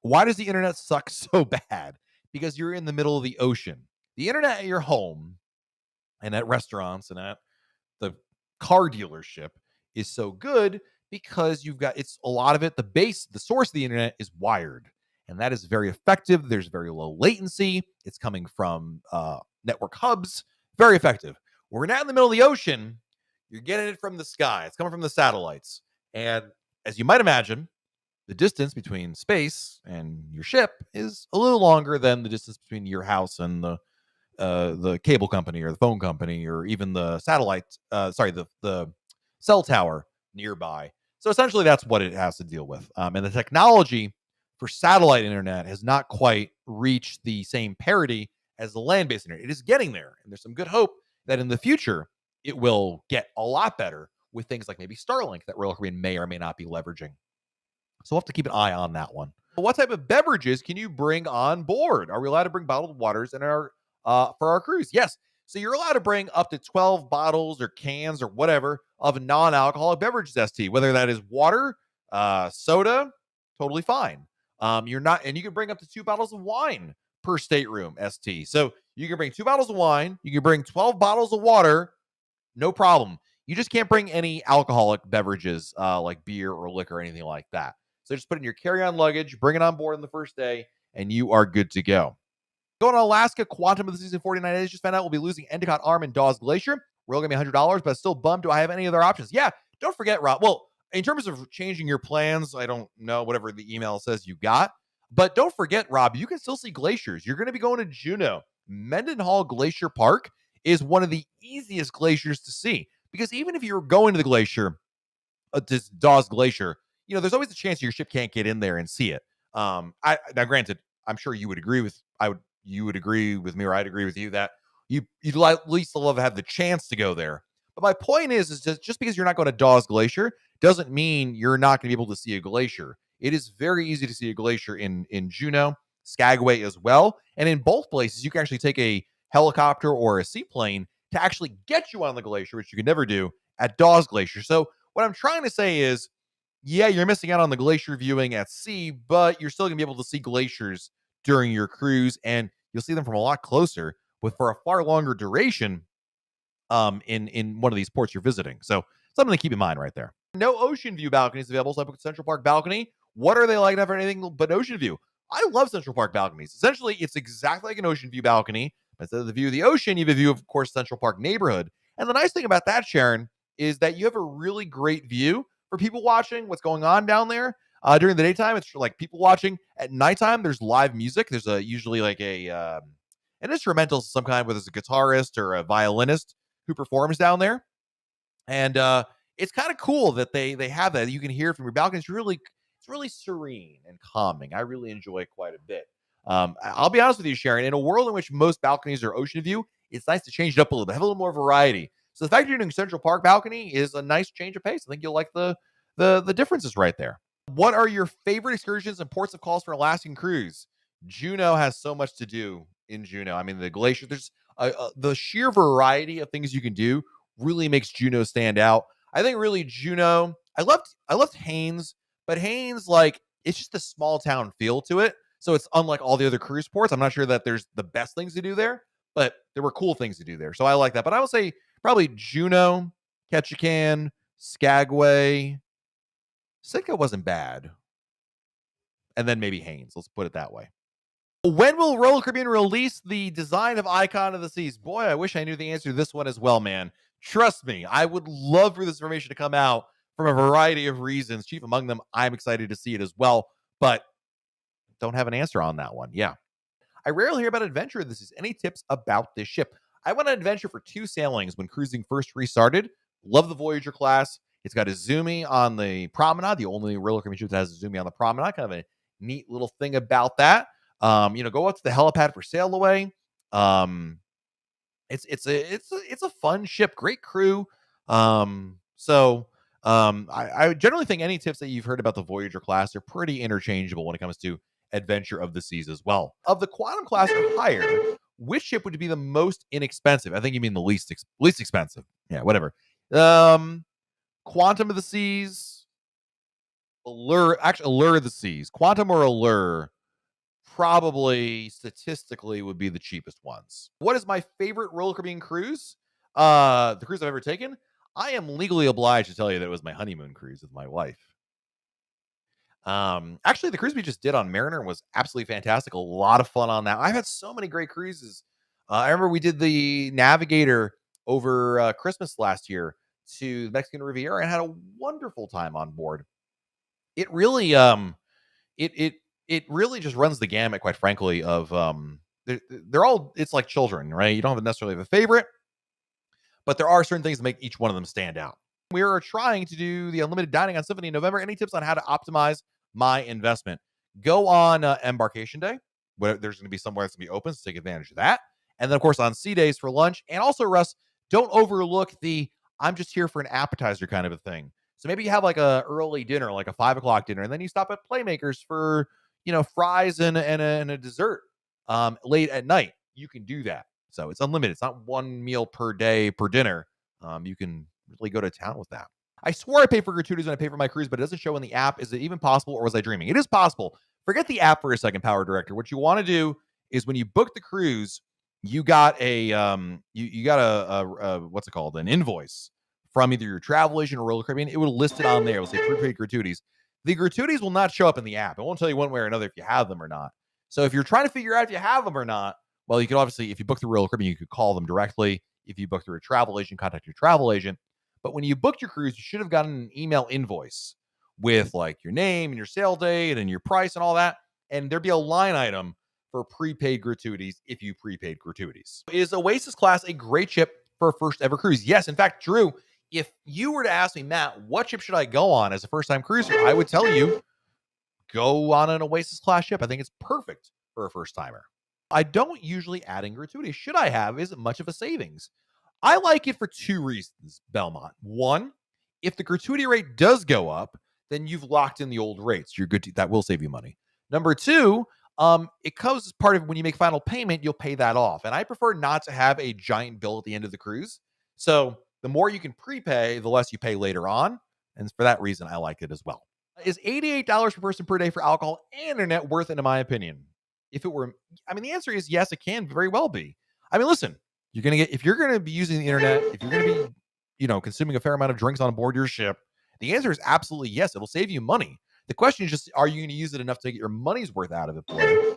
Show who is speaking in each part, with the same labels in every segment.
Speaker 1: Why does the internet suck so bad? Because you're in the middle of the ocean. The internet at your home and at restaurants and at the car dealership is so good because you've got it's a lot of it. The source of the internet is wired, and that is very effective. There's very low latency. It's coming from network hubs, very effective. We're now in the middle of the ocean. You're getting it from the sky. It's coming from the satellites, and as you might imagine, the distance between space and your ship is a little longer than the distance between your house and the cable company or the phone company or even the satellite the cell tower nearby. So essentially that's what it has to deal with, and the technology for satellite internet has not quite reached the same parity as the land-based internet. It is getting there, and there's some good hope that in the future it will get a lot better with things like maybe Starlink that Royal Caribbean may or may not be leveraging. So we'll have to keep an eye on that one. What type of beverages can you bring on board? Are we allowed to bring bottled waters in our for our cruise? Yes. So you're allowed to bring up to 12 bottles or cans or whatever of non-alcoholic beverages, ST, whether that is water, soda, totally fine. You're not, and you can bring up to 2 bottles of wine per stateroom, ST. So you can bring 2 bottles of wine, you can bring 12 bottles of water, no problem. You just can't bring any alcoholic beverages like beer or liquor or anything like that. So just put it in your carry-on luggage, bring it on board on the first day, and you are good to go. Going to Alaska, Quantum of the Season 49 days. Just found out we'll be losing Endicott Arm and Dawes Glacier. We're all going to be $100, but still bummed. Do I have any other options? Yeah, don't forget, Rob. Well, in terms of changing your plans, I don't know, whatever the email says you got. But don't forget, Rob, you can still see glaciers. You're going to be going to Juneau. Mendenhall Glacier Park is one of the easiest glaciers to see because even if you're going to the glacier, to Dawes Glacier, there's always a chance your ship can't get in there and see it. Now, granted, I'm sure you would agree with you would agree with me, or I'd agree with you that you'd at least love to have the chance to go there. But my point is just because you're not going to Dawes Glacier doesn't mean you're not going to be able to see a glacier. It is very easy to see a glacier in Juneau, Skagway as well, and in both places you can actually take a helicopter or a seaplane to actually get you on the glacier, which you could never do at Dawes Glacier. So what I'm trying to say is, yeah, you're missing out on the glacier viewing at sea, but you're still going to be able to see glaciers during your cruise, and you'll see them from a lot closer, but for a far longer duration in one of these ports you're visiting. So something to keep in mind right there. No ocean view balconies available, so I booked Central Park balcony. What are they like for anything but ocean view? I love Central Park balconies. Essentially, it's exactly like an ocean view balcony. Instead of the view of the ocean, you have a view of course, Central Park neighborhood. And the nice thing about that, Sharon, is that you have a really great view for people watching what's going on down there. During the daytime, it's like people watching. At nighttime, there's live music. There's usually like an instrumental of some kind, whether it's a guitarist or a violinist who performs down there. And it's kind of cool that they have that. You can hear it from your balcony. It's really serene and calming. I really enjoy it quite a bit. I'll be honest with you, Sharon. In a world in which most balconies are ocean view, it's nice to change it up a little bit, have a little more variety. So the fact that you're doing Central Park balcony is a nice change of pace. I think you'll like the differences right there. What are your favorite excursions and ports of calls for an Alaskan cruise? Juneau has so much to do in Juneau. I mean, the glacier. There's the sheer variety of things you can do really makes Juneau stand out. I think really Juneau. I loved Haines, but Haines like it's just a small town feel to it. So it's unlike all the other cruise ports. I'm not sure that there's the best things to do there, but there were cool things to do there. So I like that. But I would say probably Juneau, Ketchikan, Skagway. Sitka wasn't bad. And then maybe Haines. Let's put it that way. When will Royal Caribbean release the design of Icon of the Seas? Boy, I wish I knew the answer to this one as well, man. Trust me, I would love for this information to come out from a variety of reasons. Chief among them, I'm excited to see it as well, but don't have an answer on that one. Yeah. I rarely hear about adventure. This is any tips about this ship. I went on adventure for 2 sailings when cruising first restarted. Love the Voyager class. It's got a Zoomy on the promenade, the only Royal Caribbean ship that has a Zoomy on the promenade. Kind of a neat little thing about that. Go up to the helipad for sail away. It's a fun ship, great crew. I generally think any tips that you've heard about the Voyager class are pretty interchangeable when it comes to adventure of the seas as well. Of the Quantum class or higher, which ship would be the most inexpensive? I think you mean the least expensive. Yeah, whatever. Quantum of the Seas, Allure of the Seas. Quantum or Allure probably statistically would be the cheapest ones. What is my favorite roller coaster cruise? The cruise I've ever taken. I am legally obliged to tell you that it was my honeymoon cruise with my wife. Actually, the cruise we just did on Mariner was absolutely fantastic. A lot of fun on that. I've had so many great cruises. I remember we did the Navigator over Christmas last year to the Mexican Riviera and had a wonderful time on board. It really, it it it really just runs the gamut, quite frankly, of they're all it's like children, right? You don't necessarily have a favorite, but there are certain things that make each one of them stand out. We are trying to do the unlimited dining on Symphony in November. Any tips on how to optimize my investment? Go on Embarkation Day, where there's going to be somewhere that's going to be open, so take advantage of that. And then, of course, on C days for lunch. And also, Russ, don't overlook the I'm just here for an appetizer kind of a thing. So maybe you have like a early dinner, like a 5 o'clock dinner, and then you stop at Playmakers for fries and a dessert late at night. You can do that. So it's unlimited. It's not one meal per day per dinner. You can really go to town with that. I swore I pay for gratuities when I pay for my cruise, but it doesn't show in the app. Is it even possible, or was I dreaming? It is possible. Forget the app for a second, Power Director. What you want to do is when you book the cruise, you got you got a what's it called, an invoice from either your travel agent or Roller Caribbean. It will list it on there. It will say prepaid gratuities. The gratuities will not show up in the app. It won't tell you one way or another if you have them or not. So if you're trying to figure out if you have them or not, well, you could obviously, if you book through Royal Caribbean, you could call them directly. If you book through a travel agent, contact your travel agent. But when you booked your cruise, you should have gotten an email invoice with like your name and your sail date and your price and all that. And there'd be a line item for prepaid gratuities if you prepaid gratuities. Is Oasis Class a great ship for a first ever cruise? Yes. In fact, Drew, if you were to ask me, Matt, what ship should I go on as a first time cruiser? I would tell you, go on an Oasis Class ship. I think it's perfect for a first timer. I don't usually add in gratuity. Should I have? Is it much of a savings? I like it for two reasons, Belmont. One, if the gratuity rate does go up, then you've locked in the old rates. You're good. That will save you money. Number two, it comes as part of when you make final payment, you'll pay that off. And I prefer not to have a giant bill at the end of the cruise. So the more you can prepay, the less you pay later on. And for that reason, I like it as well. Is $88 per person per day for alcohol and internet worth it, in my opinion? If it were, I mean, the answer is yes, it can very well be. I mean, listen, if you're going to be using the internet, if you're going to be, consuming a fair amount of drinks on board your ship, the answer is absolutely yes. It'll save you money. The question is just, are you going to use it enough to get your money's worth out of it, boy?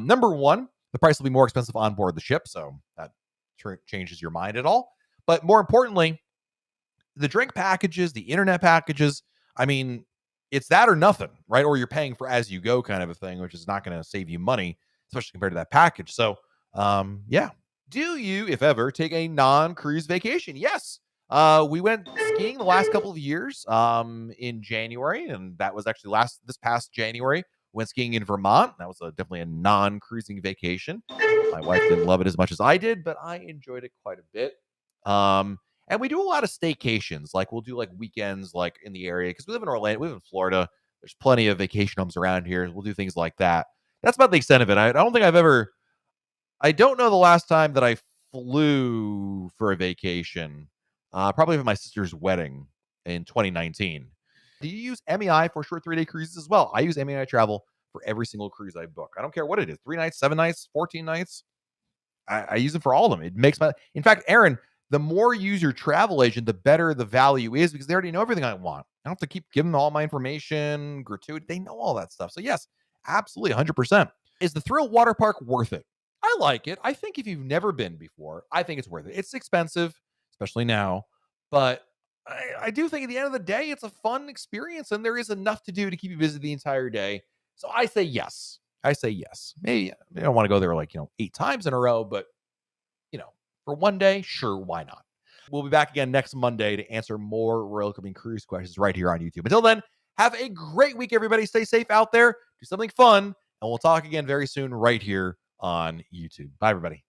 Speaker 1: Number one, the price will be more expensive on board the ship, so that changes your mind at all. But more importantly, the drink packages, the internet packages, I mean, it's that or nothing, right? Or you're paying for as you go kind of a thing, which is not going to save you money, especially compared to that package. So, yeah. Do you, if ever, take a non-cruise vacation? Yes. We went skiing the last couple of years in January, and that was actually this past January. We went skiing in Vermont. That was definitely a non-cruising vacation. My wife didn't love it as much as I did, but I enjoyed it quite a bit. And we do a lot of staycations. Like we'll do like weekends like in the area because we live in Orlando, we live in Florida. There's plenty of vacation homes around here. We'll do things like that. That's about the extent of it. I don't think I don't know the last time that I flew for a vacation. Probably for my sister's wedding in 2019. Do you use MEI for short 3-day cruises as well? I use MEI Travel for every single cruise I book. I don't care what it is. 3 nights, 7 nights, 14 nights. I use it for all of them. It makes in fact, Aaron, the more you use your travel agent, the better the value is because they already know everything I want. I don't have to keep giving them all my information, gratuity. They know all that stuff. So yes, absolutely, 100%. Is the Thrill Water Park worth it? I like it. I think if you've never been before, I think it's worth it. It's expensive, especially now, but I do think at the end of the day, it's a fun experience and there is enough to do to keep you busy the entire day. So I say yes. Maybe I don't want to go there like, 8 times in a row, but for one day, sure, why not? We'll be back again next Monday to answer more Royal Caribbean cruise questions right here on YouTube. Until then, have a great week, everybody. Stay safe out there. Do something fun, and we'll talk again very soon right here on YouTube. Bye, everybody.